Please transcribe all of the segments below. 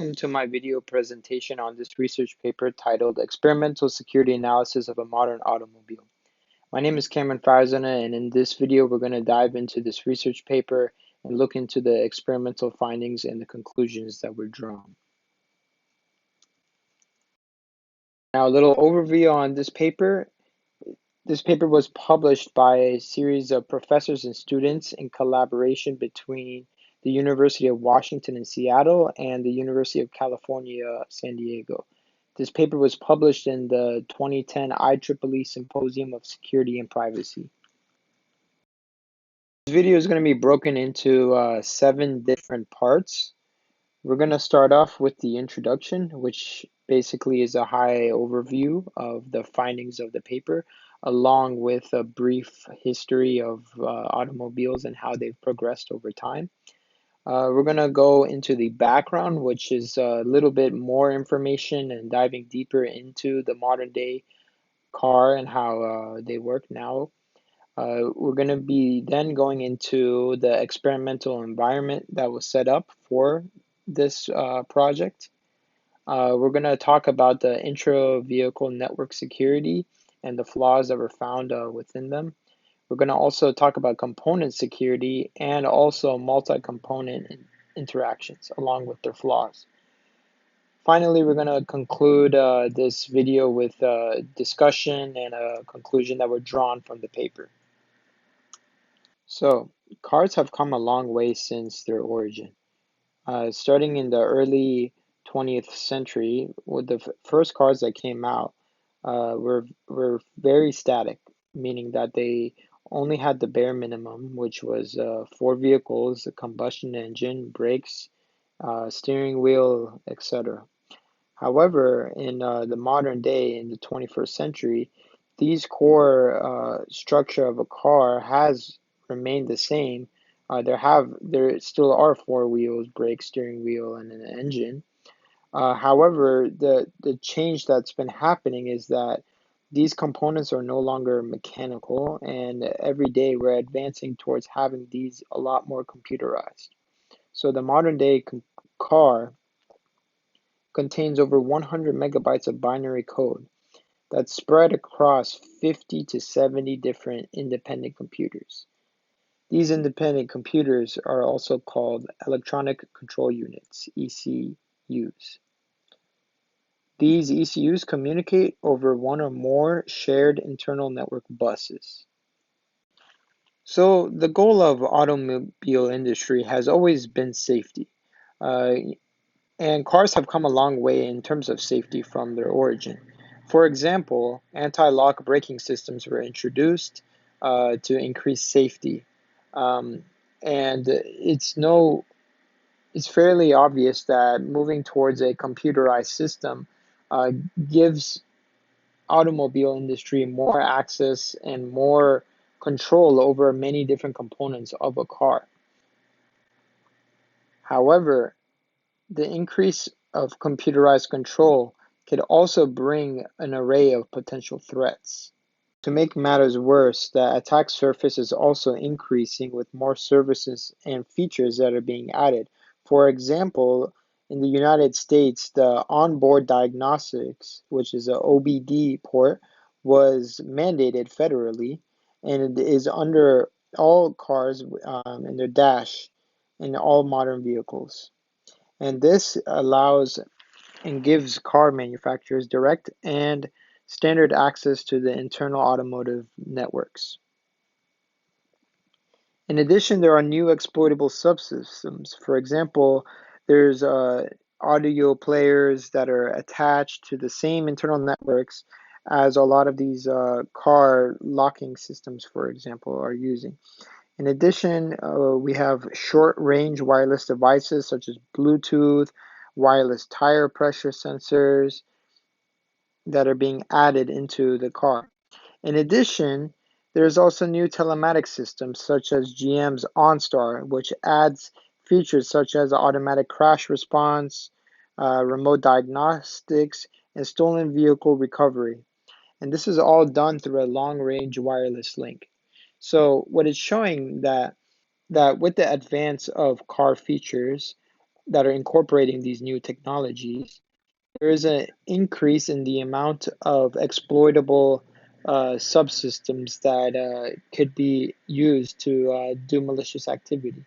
welcome to my video presentation on this research paper titled Experimental Security Analysis of a Modern Automobile. My name is Cameron Farzana, and in this video we're going to dive into this research paper and look into the experimental findings and the conclusions that were drawn. Now, a little overview on this paper. This paper was published by a series of professors and students in collaboration between the University of Washington in Seattle and the University of California, San Diego. This paper was published in the 2010 IEEE Symposium of Security and Privacy. This video is going to be broken into 7 different parts. We're going to start off with the introduction, which basically is a high overview of the findings of the paper, along with a brief history of automobiles and how they've progressed over time. We're going to go into the background, which is a little bit more information and diving deeper into the modern day car and how they work now. We're going to be then going into the experimental environment that was set up for this project. We're going to talk about the intra-vehicle network security and the flaws that were found within them. We're going to also talk about component security and also multi-component interactions along with their flaws. Finally, we're going to conclude this video with a discussion and a conclusion that were drawn from the paper. So, cars have come a long way since their origin. Starting in the early 20th century, with the first cars that came out were very static, meaning that they only had the bare minimum, which was 4 vehicles, a combustion engine, brakes, steering wheel, etc. However, in the modern day, in the 21st century, these core structure of a car has remained the same. There still are 4 wheels, brake, steering wheel, and an engine. However, the change that's been happening is that these components are no longer mechanical, and every day we're advancing towards having these a lot more computerized. So the modern day car contains over 100 megabytes of binary code that's spread across 50 to 70 different independent computers. These independent computers are also called electronic control units, ECUs. These ECUs communicate over one or more shared internal network buses. So the goal of automobile industry has always been safety. And cars have come a long way in terms of safety from their origin. For example, anti-lock braking systems were introduced to increase safety. And it's fairly obvious that moving towards a computerized system uh, gives automobile industry more access and more control over many different components of a car. However, the increase of computerized control could also bring an array of potential threats. To make matters worse, the attack surface is also increasing with more services and features that are being added. For example, in the United States, the onboard diagnostics, which is a OBD port, was mandated federally, and it is under all cars in their dash in all modern vehicles. And this allows and gives car manufacturers direct and standard access to the internal automotive networks. In addition, there are new exploitable subsystems. For example, there's audio players that are attached to the same internal networks as a lot of these car locking systems, for example, are using. In addition, we have short-range wireless devices such as Bluetooth, wireless tire pressure sensors that are being added into the car. In addition, there's also new telematics systems such as GM's OnStar, which adds features such as automatic crash response, remote diagnostics, and stolen vehicle recovery. And this is all done through a long-range wireless link. So what it's showing that with the advance of car features, that are incorporating these new technologies, there is an increase in the amount of exploitable subsystems that could be used to do malicious activity.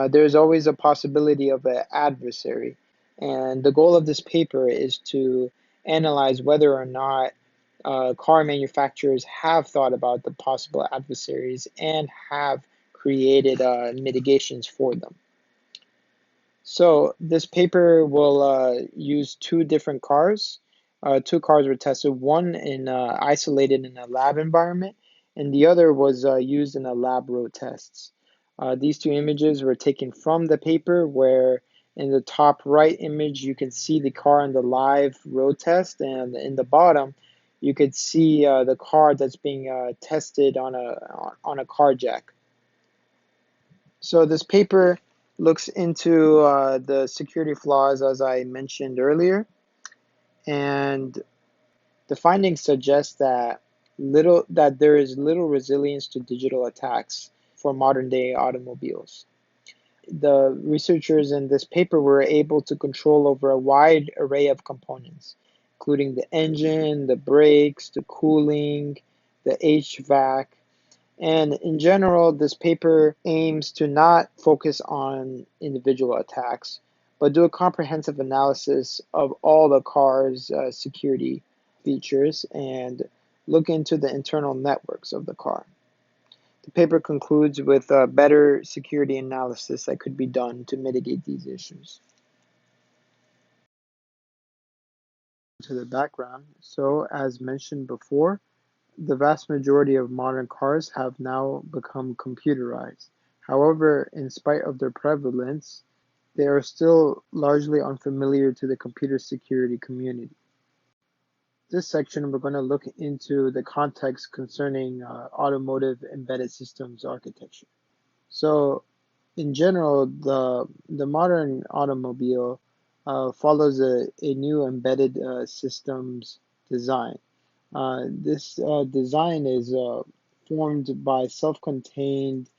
There's always a possibility of an adversary, and the goal of this paper is to analyze whether or not car manufacturers have thought about the possible adversaries and have created mitigations for them. So this paper will use two different cars. Two cars were tested, one in isolated in a lab environment, and the other was used in a lab road tests. These two images were taken from the paper, where in the top right image you can see the car in the live road test, and in the bottom you could see the car that's being tested on a car jack. So this paper looks into the security flaws as I mentioned earlier, and the findings suggest that there is little resilience to digital attacks for modern day automobiles. The researchers in this paper were able to control over a wide array of components, including the engine, the brakes, the cooling, the HVAC, and in general, this paper aims to not focus on individual attacks, but do a comprehensive analysis of all the car's security features and look into the internal networks of the car. The paper concludes with a better security analysis that could be done to mitigate these issues. To the background, so as mentioned before, the vast majority of modern cars have now become computerized. However, in spite of their prevalence, they are still largely unfamiliar to the computer security community. This section, we're going to look into the context concerning automotive embedded systems architecture. So, in general, the modern automobile follows a new embedded systems design. This design is formed by self-contained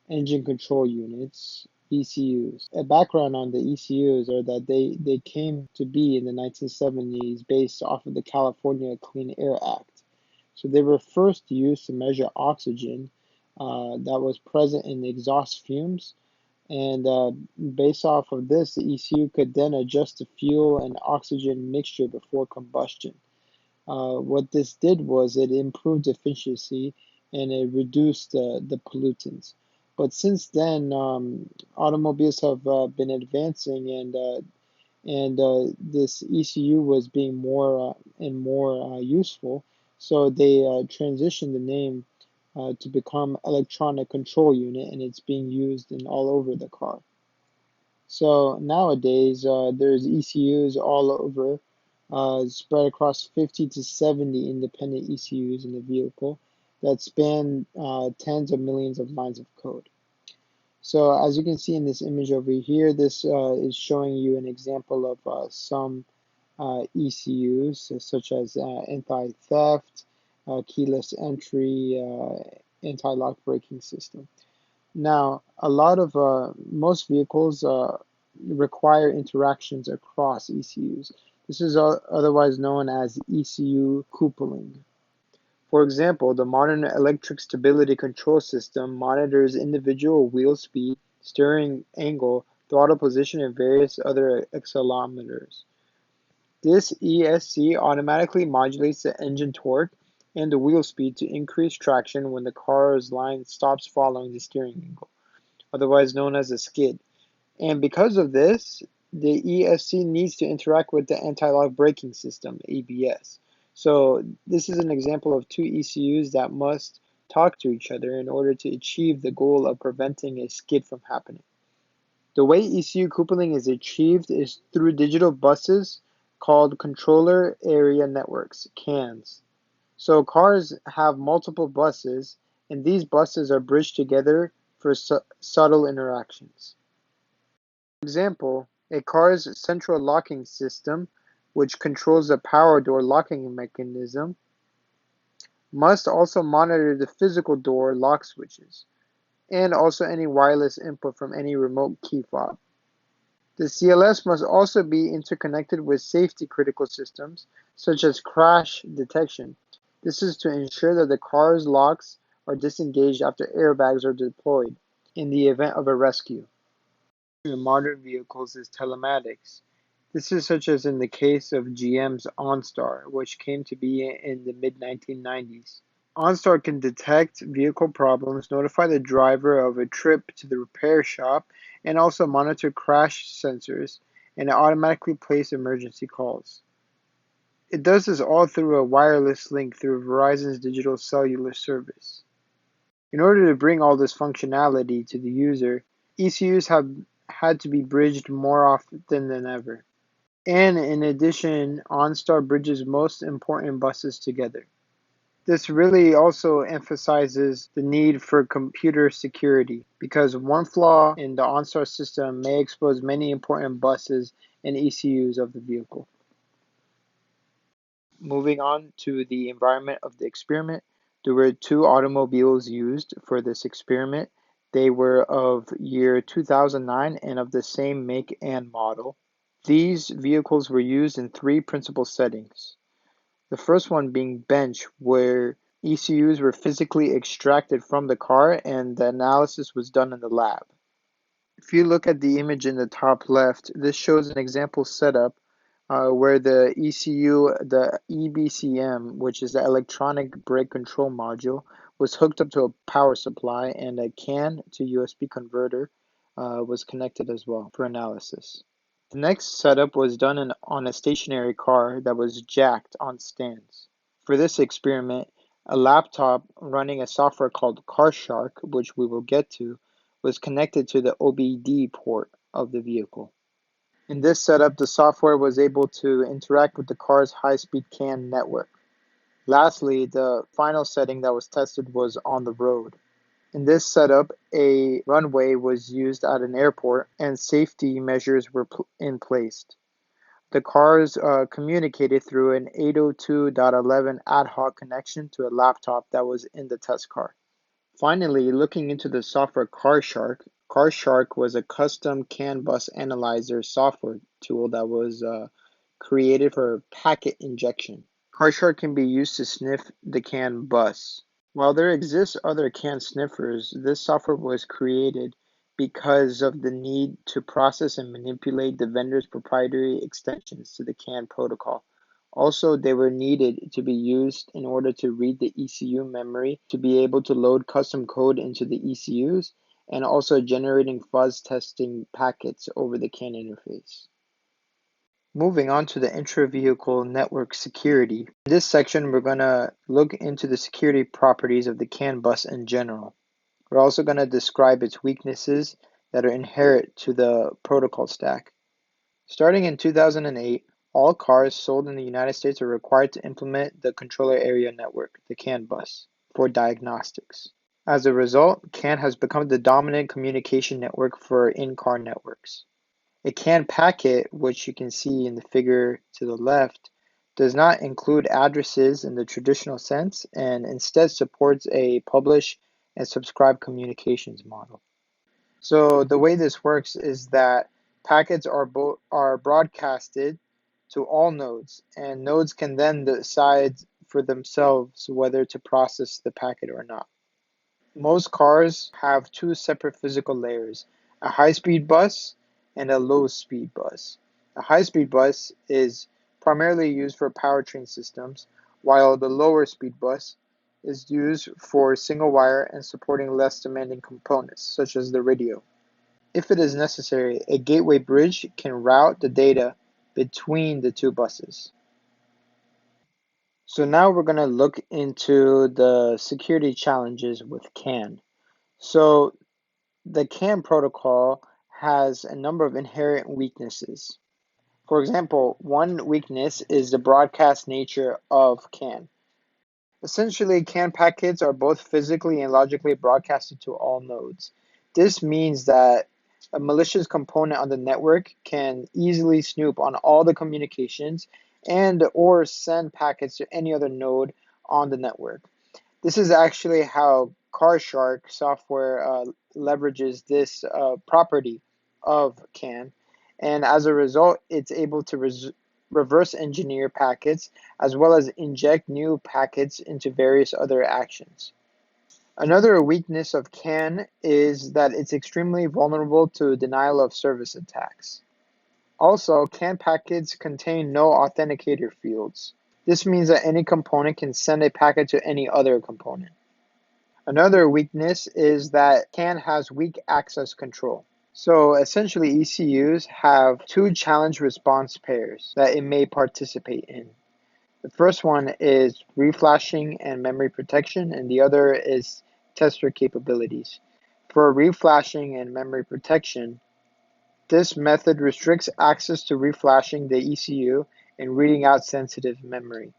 engine control units, ECUs. A background on the ECUs are that they came to be in the 1970s based off of the California Clean Air Act. So they were first used to measure oxygen that was present in the exhaust fumes. And based off of this, the ECU could then adjust the fuel and oxygen mixture before combustion. What this did was it improved efficiency and it reduced the pollutants. But since then, automobiles have been advancing, and this ECU was being more and more useful. So they transitioned the name to become electronic control unit, and it's being used in all over the car. So nowadays, there's ECUs all over, spread across 50 to 70 independent ECUs in the vehicle that span tens of millions of lines of code. So as you can see in this image over here, this is showing you an example of some ECUs, such as anti-theft, keyless entry, anti-lock braking system. Now, a lot of most vehicles require interactions across ECUs. This is otherwise known as ECU coupling. For example, the modern electric stability control system monitors individual wheel speed, steering angle, throttle position, and various other accelerometers. This ESC automatically modulates the engine torque and the wheel speed to increase traction when the car's line stops following the steering angle, otherwise known as a skid. And because of this, the ESC needs to interact with the anti-lock braking system, ABS. So this is an example of two ECUs that must talk to each other in order to achieve the goal of preventing a skid from happening. The way ECU coupling is achieved is through digital buses called controller area networks, CANs. So cars have multiple buses, and these buses are bridged together for subtle interactions. For example, a car's central locking system, which controls the power door locking mechanism, must also monitor the physical door lock switches, and also any wireless input from any remote key fob. The CLS must also be interconnected with safety critical systems, such as crash detection. This is to ensure that the car's locks are disengaged after airbags are deployed in the event of a rescue. In modern vehicles is telematics. This is such as in the case of GM's OnStar, which came to be in the mid 1990s. OnStar can detect vehicle problems, notify the driver of a trip to the repair shop, and also monitor crash sensors and automatically place emergency calls. It does this all through a wireless link through Verizon's digital cellular service. In order to bring all this functionality to the user, ECUs have had to be bridged more often than ever. And in addition, OnStar bridges most important buses together. This really also emphasizes the need for computer security because one flaw in the OnStar system may expose many important buses and ECUs of the vehicle. Moving on to the environment of the experiment, there were two automobiles used for this experiment. They were of year 2009 and of the same make and model. These vehicles were used in three principal settings. The first one being bench, where ECUs were physically extracted from the car and the analysis was done in the lab. If you look at the image in the top left, this shows an example setup where the ECU, the EBCM, which is the electronic brake control module, was hooked up to a power supply and a CAN to USB converter was connected as well for analysis. The next setup was done on a stationary car that was jacked on stands. For this experiment, a laptop running a software called CarShark, which we will get to, was connected to the OBD port of the vehicle. In this setup, the software was able to interact with the car's high-speed CAN network. Lastly, the final setting that was tested was on the road. In this setup, a runway was used at an airport and safety measures were in place. The cars communicated through an 802.11 ad hoc connection to a laptop that was in the test car. Finally, looking into the software CarShark, CarShark was a custom CAN bus analyzer software tool that was created for packet injection. CarShark can be used to sniff the CAN bus. While there exist other CAN sniffers, this software was created because of the need to process and manipulate the vendor's proprietary extensions to the CAN protocol. Also, they were needed to be used in order to read the ECU memory to be able to load custom code into the ECUs and also generating fuzz testing packets over the CAN interface. Moving on to the intra-vehicle network security. In this section, we're going to look into the security properties of the CAN bus in general. We're also going to describe its weaknesses that are inherent to the protocol stack. Starting in 2008, all cars sold in the United States are required to implement the Controller Area Network, the CAN bus, for diagnostics. As a result, CAN has become the dominant communication network for in-car networks. A CAN packet, which you can see in the figure to the left, does not include addresses in the traditional sense and instead supports a publish and subscribe communications model. So the way this works is that packets are broadcasted to all nodes, and nodes can then decide for themselves whether to process the packet or not. Most cars have two separate physical layers, a high-speed bus and a low-speed bus. A high-speed bus is primarily used for powertrain systems, while the lower speed bus is used for single wire and supporting less demanding components, such as the radio. If it is necessary, a gateway bridge can route the data between the two buses. So now we're going to look into the security challenges with CAN. So the CAN protocol has a number of inherent weaknesses. For example, one weakness is the broadcast nature of CAN. Essentially, CAN packets are both physically and logically broadcasted to all nodes. This means that a malicious component on the network can easily snoop on all the communications and or send packets to any other node on the network. This is actually how CarShark software leverages this property of CAN, and as a result, it's able to reverse engineer packets as well as inject new packets into various other actions. Another weakness of CAN is that it's extremely vulnerable to denial of service attacks. Also, CAN packets contain no authenticator fields. This means that any component can send a packet to any other component. Another weakness is that CAN has weak access control. So essentially, ECUs have two challenge response pairs that it may participate in. The first one is reflashing and memory protection, and the other is tester capabilities. For reflashing and memory protection, this method restricts access to reflashing the ECU and reading out sensitive memory.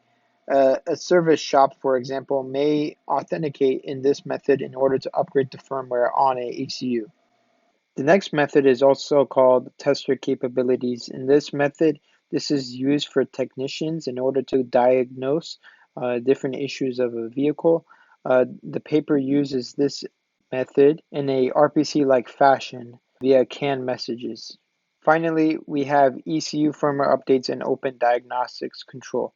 A service shop, for example, may authenticate in this method in order to upgrade the firmware on a ECU. The next method is also called tester capabilities. In this method, this is used for technicians in order to diagnose different issues of a vehicle. The paper uses this method in a RPC-like fashion via CAN messages. Finally, we have ECU firmware updates and open diagnostics control.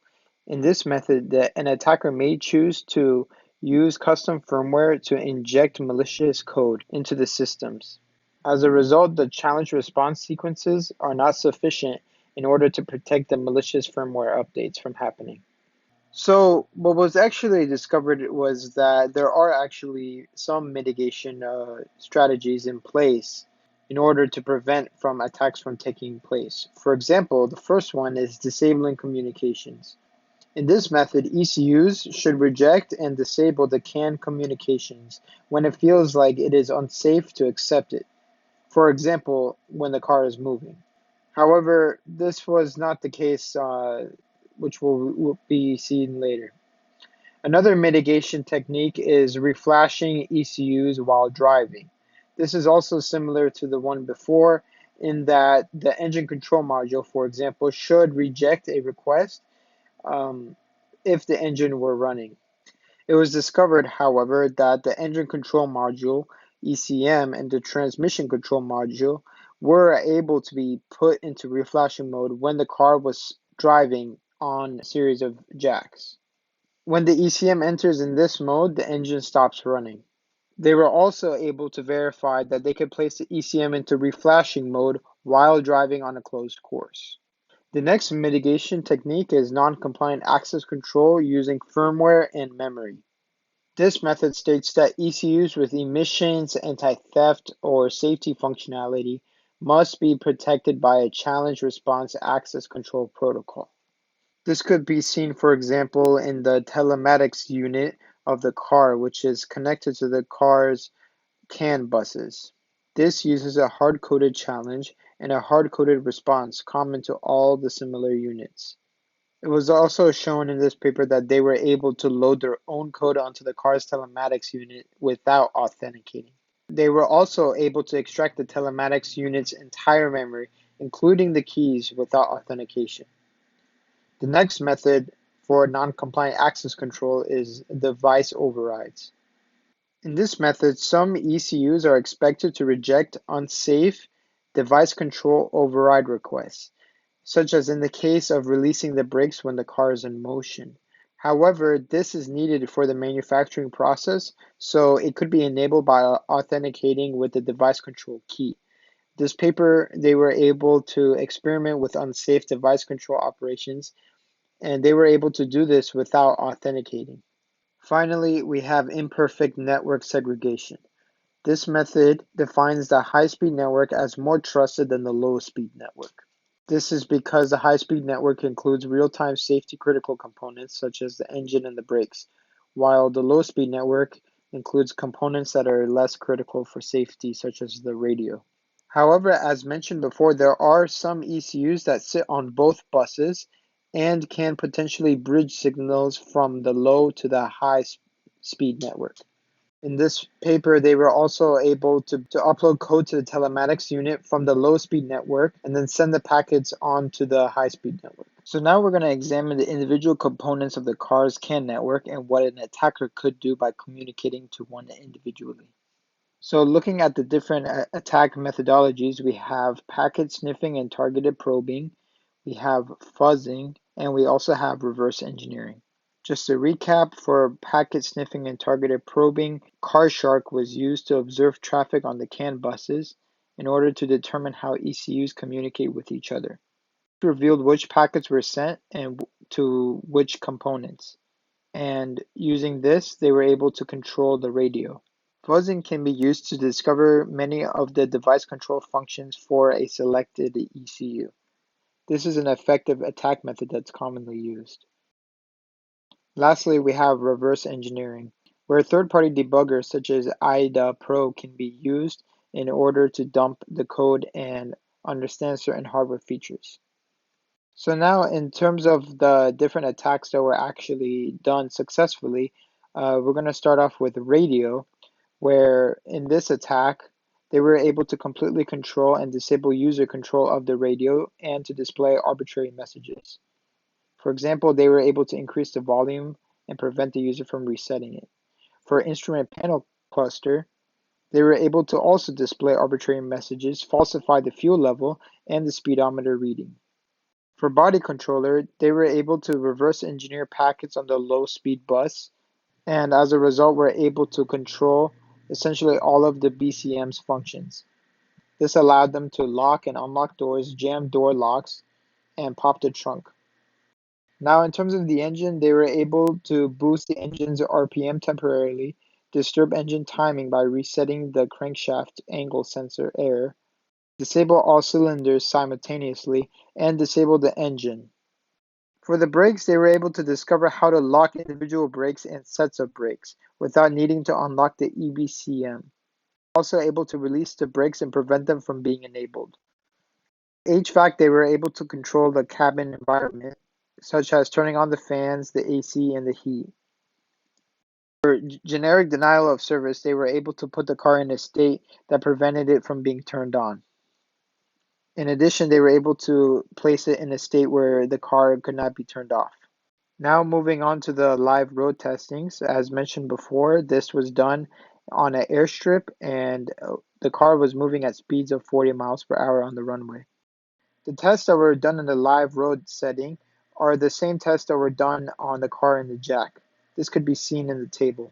In this method, an attacker may choose to use custom firmware to inject malicious code into the systems. As a result, the challenge response sequences are not sufficient in order to protect the malicious firmware updates from happening. So, what was actually discovered was that there are actually some mitigation strategies in place in order to prevent from attacks from taking place. For example, the first one is disabling communications. In this method, ECUs should reject and disable the CAN communications when it feels like it is unsafe to accept it. For example, when the car is moving. However, this was not the case, which will be seen later. Another mitigation technique is reflashing ECUs while driving. This is also similar to the one before in that the engine control module, for example, should reject a request if the engine were running. It was discovered, however, that the engine control module, ECM, and the transmission control module were able to be put into reflashing mode when the car was driving on a series of jacks. When the ECM enters in this mode, the engine stops running. They were also able to verify that they could place the ECM into reflashing mode while driving on a closed course. The next mitigation technique is non-compliant access control using firmware and memory. This method states that ECUs with emissions, anti-theft, or safety functionality must be protected by a challenge response access control protocol. This could be seen, for example, in the telematics unit of the car, which is connected to the car's CAN buses. This uses a hard-coded challenge and a hard-coded response common to all the similar units. It was also shown in this paper that they were able to load their own code onto the car's telematics unit without authenticating. They were also able to extract the telematics unit's entire memory, including the keys, without authentication. The next method for non-compliant access control is device overrides. In this method, some ECUs are expected to reject unsafe device control override requests, such as in the case of releasing the brakes when the car is in motion. However, this is needed for the manufacturing process, so it could be enabled by authenticating with the device control key. This paper, they were able to experiment with unsafe device control operations, and they were able to do this without authenticating. Finally, we have imperfect network segregation. This method defines the high-speed network as more trusted than the low-speed network. This is because the high-speed network includes real-time safety-critical components such as the engine and the brakes, while the low-speed network includes components that are less critical for safety such as the radio. However, as mentioned before, there are some ECUs that sit on both buses and can potentially bridge signals from the low to the high speed network. In this paper, they were also able to upload code to the telematics unit from the low-speed network and then send the packets onto the high-speed network. So now we're going to examine the individual components of the car's CAN network and what an attacker could do by communicating to one individually. So looking at the different attack methodologies, we have packet sniffing and targeted probing, we have fuzzing, and we also have reverse engineering. Just to recap, for packet sniffing and targeted probing, Carshark was used to observe traffic on the CAN buses in order to determine how ECUs communicate with each other. It revealed which packets were sent and to which components, and using this, they were able to control the radio. Fuzzing can be used to discover many of the device control functions for a selected ECU. This is an effective attack method that's commonly used. Lastly, we have reverse engineering, where third-party debuggers such as IDA Pro can be used in order to dump the code and understand certain hardware features. So now in terms of the different attacks that were actually done successfully, we're going to start off with radio, where in this attack, they were able to completely control and disable user control of the radio and to display arbitrary messages. For example, they were able to increase the volume and prevent the user from resetting it. For instrument panel cluster, they were able to also display arbitrary messages, falsify the fuel level, and the speedometer reading. For body controller, they were able to reverse engineer packets on the low speed bus, and as a result were able to control essentially all of the BCM's functions. This allowed them to lock and unlock doors, jam door locks, and pop the trunk. Now, in terms of the engine, they were able to boost the engine's RPM temporarily, disturb engine timing by resetting the crankshaft angle sensor error, disable all cylinders simultaneously, and disable the engine. For the brakes, they were able to discover how to lock individual brakes and sets of brakes without needing to unlock the EBCM. Also able to release the brakes and prevent them from being enabled. HVAC, they were able to control the cabin environment, such as turning on the fans, the AC, and the heat. For generic denial of service, they were able to put the car in a state that prevented it from being turned on. In addition, they were able to place it in a state where the car could not be turned off. Now moving on to the live road testings. As mentioned before, this was done on an airstrip and the car was moving at speeds of 40 miles per hour on the runway. The tests that were done in the live road setting are the same tests that were done on the car in the jack. This could be seen in the table.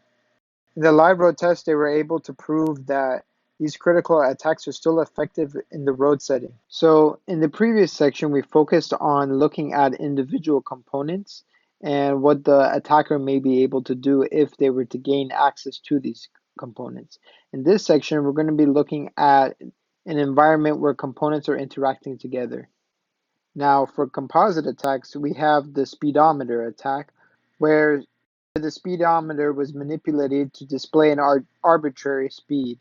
In the live road test, they were able to prove that these critical attacks are still effective in the road setting. So in the previous section, we focused on looking at individual components and what the attacker may be able to do if they were to gain access to these components. In this section, we're going to be looking at an environment where components are interacting together. Now, for composite attacks, we have the speedometer attack, where the speedometer was manipulated to display an arbitrary speed.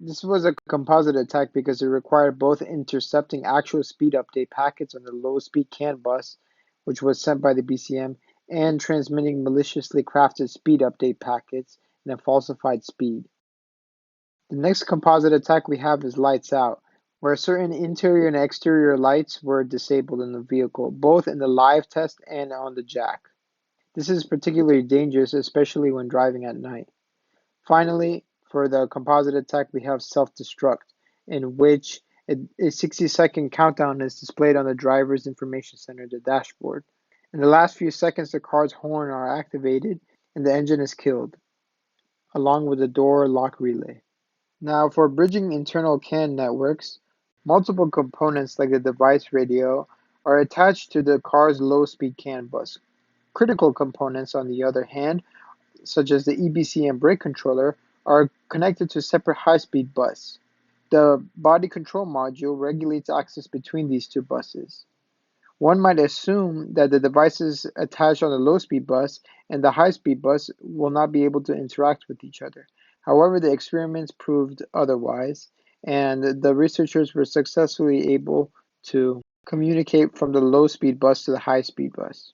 This was a composite attack because it required both intercepting actual speed update packets on the low-speed CAN bus, which was sent by the BCM, and transmitting maliciously crafted speed update packets in a falsified speed. The next composite attack we have is lights out, where certain interior and exterior lights were disabled in the vehicle, both in the live test and on the jack. This is particularly dangerous, especially when driving at night. Finally, for the composite attack, we have self-destruct, in which a 60-second countdown is displayed on the driver's information center, the dashboard. In the last few seconds, the car's horn are activated and the engine is killed, along with the door lock relay. Now, for bridging internal CAN networks, multiple components like the device radio are attached to the car's low-speed CAN bus. Critical components, on the other hand, such as the EBCM brake controller, are connected to a separate high-speed bus. The body control module regulates access between these two buses. One might assume that the devices attached on the low-speed bus and the high-speed bus will not be able to interact with each other. However, the experiments proved otherwise, and the researchers were successfully able to communicate from the low-speed bus to the high-speed bus.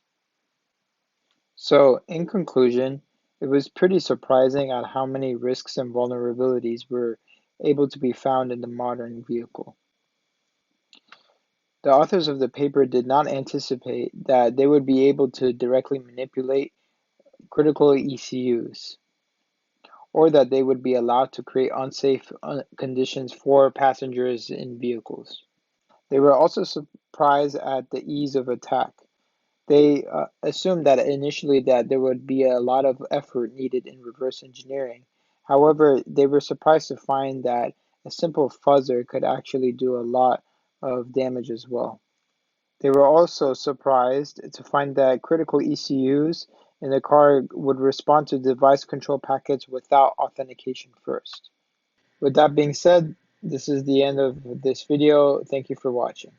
So, in conclusion, it was pretty surprising at how many risks and vulnerabilities were able to be found in the modern vehicle. The authors of the paper did not anticipate that they would be able to directly manipulate critical ECUs. or that they would be allowed to create unsafe conditions for passengers in vehicles. They were also surprised at the ease of attack. They assumed that initially that there would be a lot of effort needed in reverse engineering. However, they were surprised to find that a simple fuzzer could actually do a lot of damage as well. They were also surprised to find that critical ECUs in the car would respond to device control packets without authentication first. With that being said, this is the end of this video. Thank you for watching.